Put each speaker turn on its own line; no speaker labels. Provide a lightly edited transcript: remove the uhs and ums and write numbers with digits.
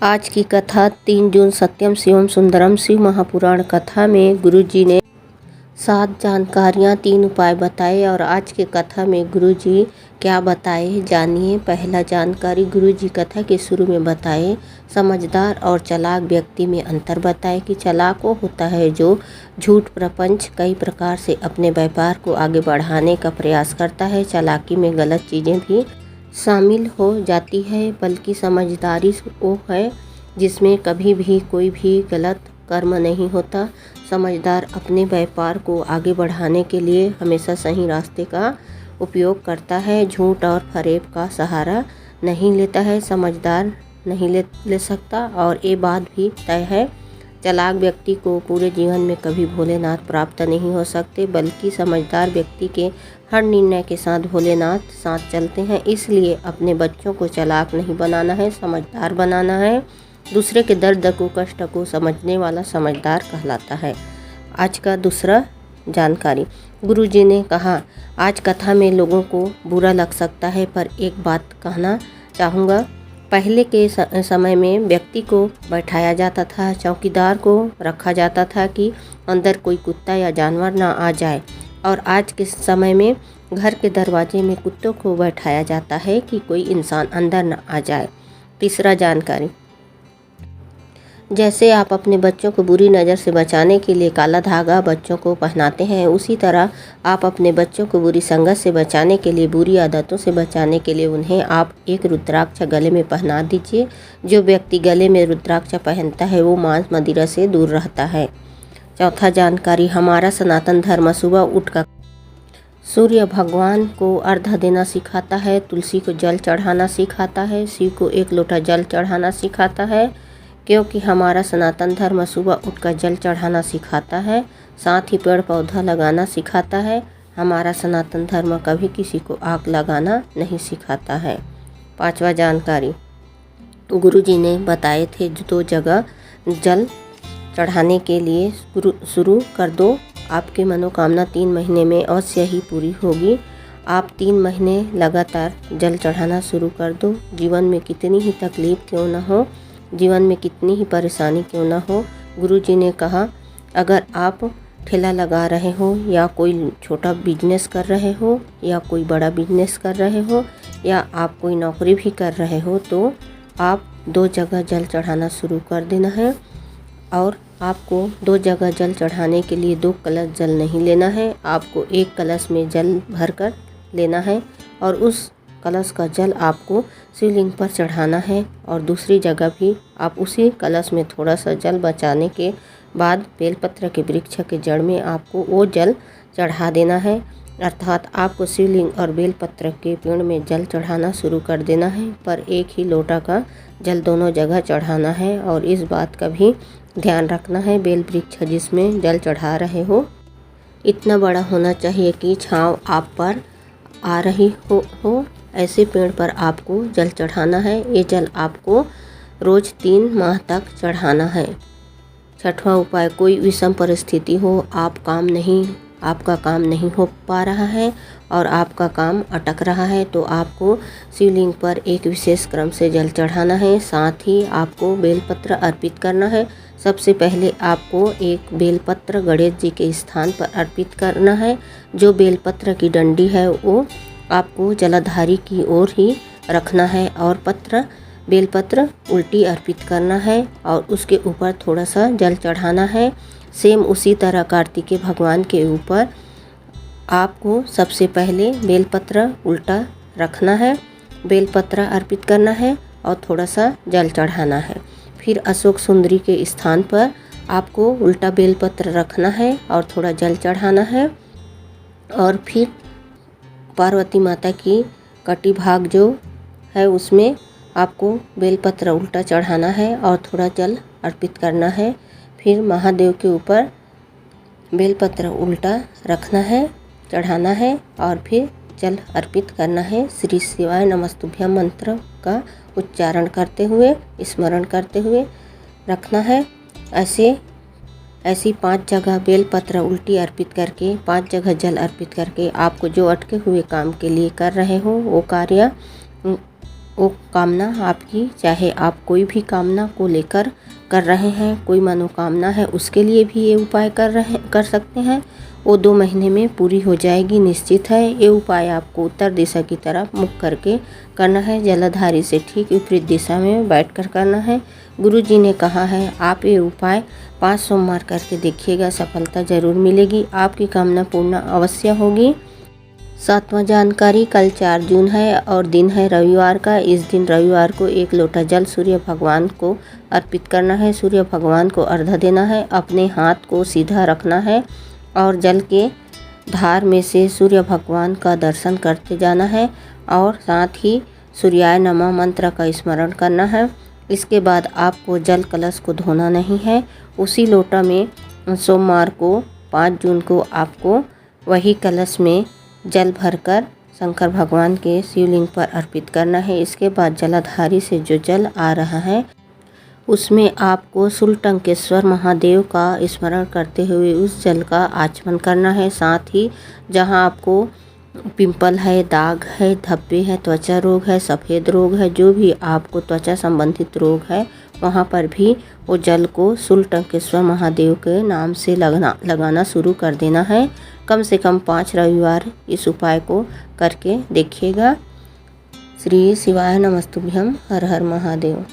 आज की कथा 3 जून सत्यम शिवम सुंदरम शिव महापुराण कथा में गुरुजी ने 7 जानकारियाँ 3 उपाय बताए। और आज के कथा में गुरुजी क्या बताए जानिए। पहला जानकारी गुरुजी कथा के शुरू में बताए समझदार और चालाक व्यक्ति में अंतर बताए कि चालाक वो होता है जो झूठ प्रपंच कई प्रकार से अपने व्यापार को आगे बढ़ाने का प्रयास करता है। चालाकी में गलत चीज़ें भी शामिल हो जाती है, बल्कि समझदारी वो है जिसमें कभी भी कोई भी गलत कर्म नहीं होता। समझदार अपने व्यापार को आगे बढ़ाने के लिए हमेशा सही रास्ते का उपयोग करता है, झूठ और फरेब का सहारा नहीं लेता है। समझदार नहीं ले सकता। और ये बात भी तय है, चालाक व्यक्ति को पूरे जीवन में कभी भोलेनाथ प्राप्त नहीं हो सकते, बल्कि समझदार व्यक्ति के हर निर्णय के साथ भोलेनाथ साथ चलते हैं। इसलिए अपने बच्चों को चालाक नहीं बनाना है, समझदार बनाना है। दूसरे के दर्द को कष्ट को समझने वाला समझदार कहलाता है। आज का दूसरा जानकारी गुरुजी ने कहा, आज कथा में लोगों को बुरा लग सकता है, पर एक बात कहना चाहूँगा। पहले के समय में व्यक्ति को बैठाया जाता था, चौकीदार को रखा जाता था कि अंदर कोई कुत्ता या जानवर ना आ जाए। और आज के समय में घर के दरवाजे में कुत्तों को बैठाया जाता है कि कोई इंसान अंदर ना आ जाए। तीसरा जानकारी, जैसे आप अपने बच्चों को बुरी नज़र से बचाने के लिए काला धागा बच्चों को पहनाते हैं, उसी तरह आप अपने बच्चों को बुरी संगत से बचाने के लिए, बुरी आदतों से बचाने के लिए उन्हें आप एक रुद्राक्ष गले में पहना दीजिए। जो व्यक्ति गले में रुद्राक्ष पहनता है वो मांस मदिरा से दूर रहता है। चौथा जानकारी, हमारा सनातन धर्म सुबह उठकर सूर्य भगवान को अर्घ्य देना सिखाता है, तुलसी को जल चढ़ाना सिखाता है, शिव को 1 लोटा जल चढ़ाना सिखाता है, क्योंकि हमारा सनातन धर्म सुबह उठकर जल चढ़ाना सिखाता है, साथ ही पेड़ पौधा लगाना सिखाता है। हमारा सनातन धर्म कभी किसी को आग लगाना नहीं सिखाता है। 5वां जानकारी, गुरुजी ने बताए थे 2 जगह जल चढ़ाने के लिए शुरू कर दो, आपकी मनोकामना 3 महीने में अवश्य ही पूरी होगी। आप 3 महीने लगातार जल चढ़ाना शुरू कर दो। जीवन में कितनी ही तकलीफ क्यों ना हो, जीवन में कितनी ही परेशानी क्यों ना हो, गुरुजी ने कहा, अगर आप ठेला लगा रहे हो या कोई छोटा बिजनेस कर रहे हो या कोई बड़ा बिजनेस कर रहे हो या आप कोई नौकरी भी कर रहे हो, तो आप 2 जगह जल चढ़ाना शुरू कर देना है। और आपको 2 जगह जल चढ़ाने के लिए 2 कलश जल नहीं लेना है, आपको 1 कलश में जल भरकर लेना है और उस कलश का जल आपको शिवलिंग पर चढ़ाना है। और दूसरी जगह भी आप उसी कलश में थोड़ा सा जल बचाने के बाद बेलपत्र के वृक्ष के जड़ में आपको वो जल चढ़ा देना है। अर्थात आपको शिवलिंग और बेलपत्र के पेड़ में जल चढ़ाना शुरू कर देना है, पर एक ही लोटा का जल दोनों जगह चढ़ाना है। और इस बात का भी ध्यान रखना है, बेल वृक्ष जिसमें जल चढ़ा रहे हो इतना बड़ा होना चाहिए कि छाँव आप पर आ रही हो। ऐसे पेड़ पर आपको जल चढ़ाना है। ये जल आपको रोज़ 3 माह तक चढ़ाना है। 6वां उपाय, कोई विषम परिस्थिति हो, आपका काम नहीं हो पा रहा है और आपका काम अटक रहा है, तो आपको शिवलिंग पर एक विशेष क्रम से जल चढ़ाना है। साथ ही आपको बेलपत्र अर्पित करना है। सबसे पहले आपको एक बेलपत्र गणेश जी के स्थान पर अर्पित करना है। जो बेलपत्र की डंडी है वो आपको जलाधारी की ओर ही रखना है और बेलपत्र उल्टी अर्पित करना है और उसके ऊपर थोड़ा सा जल चढ़ाना है। सेम उसी तरह कार्तिकेय भगवान के ऊपर आपको सबसे पहले बेलपत्र उल्टा रखना है, बेलपत्र अर्पित करना है और थोड़ा सा जल चढ़ाना है। फिर अशोक सुंदरी के स्थान पर आपको उल्टा बेलपत्र रखना है और थोड़ा जल चढ़ाना है। और फिर पार्वती माता की कटी भाग जो है उसमें आपको बेलपत्र उल्टा चढ़ाना है और थोड़ा जल अर्पित करना है। फिर महादेव के ऊपर बेलपत्र उल्टा रखना है, चढ़ाना है और फिर जल अर्पित करना है। श्री शिवाय नमस्तुभ्यम मंत्र का उच्चारण करते हुए, स्मरण करते हुए रखना है। ऐसी 5 जगह बेलपत्र उल्टी अर्पित करके, 5 जगह जल अर्पित करके आपको जो अटके हुए काम के लिए कर रहे हो वो कार्य वो कामना आपकी, चाहे आप कोई भी कामना को लेकर कर रहे हैं, कोई मनोकामना है उसके लिए भी ये उपाय कर सकते हैं, वो 2 महीने में पूरी हो जाएगी, निश्चित है। ये उपाय आपको उत्तर दिशा की तरफ मुख करके करना है, जलाधारी से ठीक विपरीत दिशा में बैठकर करना है। गुरु जी ने कहा है आप ये उपाय 5 सोमवार करके देखिएगा, सफलता जरूर मिलेगी, आपकी कामना पूर्ण अवश्य होगी। 7वां जानकारी, कल 4 जून है और दिन है रविवार का। इस दिन रविवार को 1 लोटा जल सूर्य भगवान को अर्पित करना है, सूर्य भगवान को अर्घ्य देना है, अपने हाथ को सीधा रखना है और जल के धार में से सूर्य भगवान का दर्शन करते जाना है और साथ ही सूर्याय नमः मंत्र का स्मरण करना है। इसके बाद आपको जल कलश को धोना नहीं है, उसी लोटा में सोमवार को 5 जून को आपको वही कलश में जल भरकर शंकर भगवान के शिवलिंग पर अर्पित करना है। इसके बाद जलाधारी से जो जल आ रहा है उसमें आपको शूलटंकेश्वर महादेव का स्मरण करते हुए उस जल का आचमन करना है। साथ ही जहां आपको पिंपल है, दाग है, धब्बे है, त्वचा रोग है, सफ़ेद रोग है, जो भी आपको त्वचा संबंधित रोग है वहाँ पर भी वो जल को शूलटंकेश्वर महादेव के नाम से लगाना शुरू कर देना है। कम से कम 5 रविवार इस उपाय को करके देखिएगा। श्री शिवाय नमस्तुभ्यम। हर हर महादेव।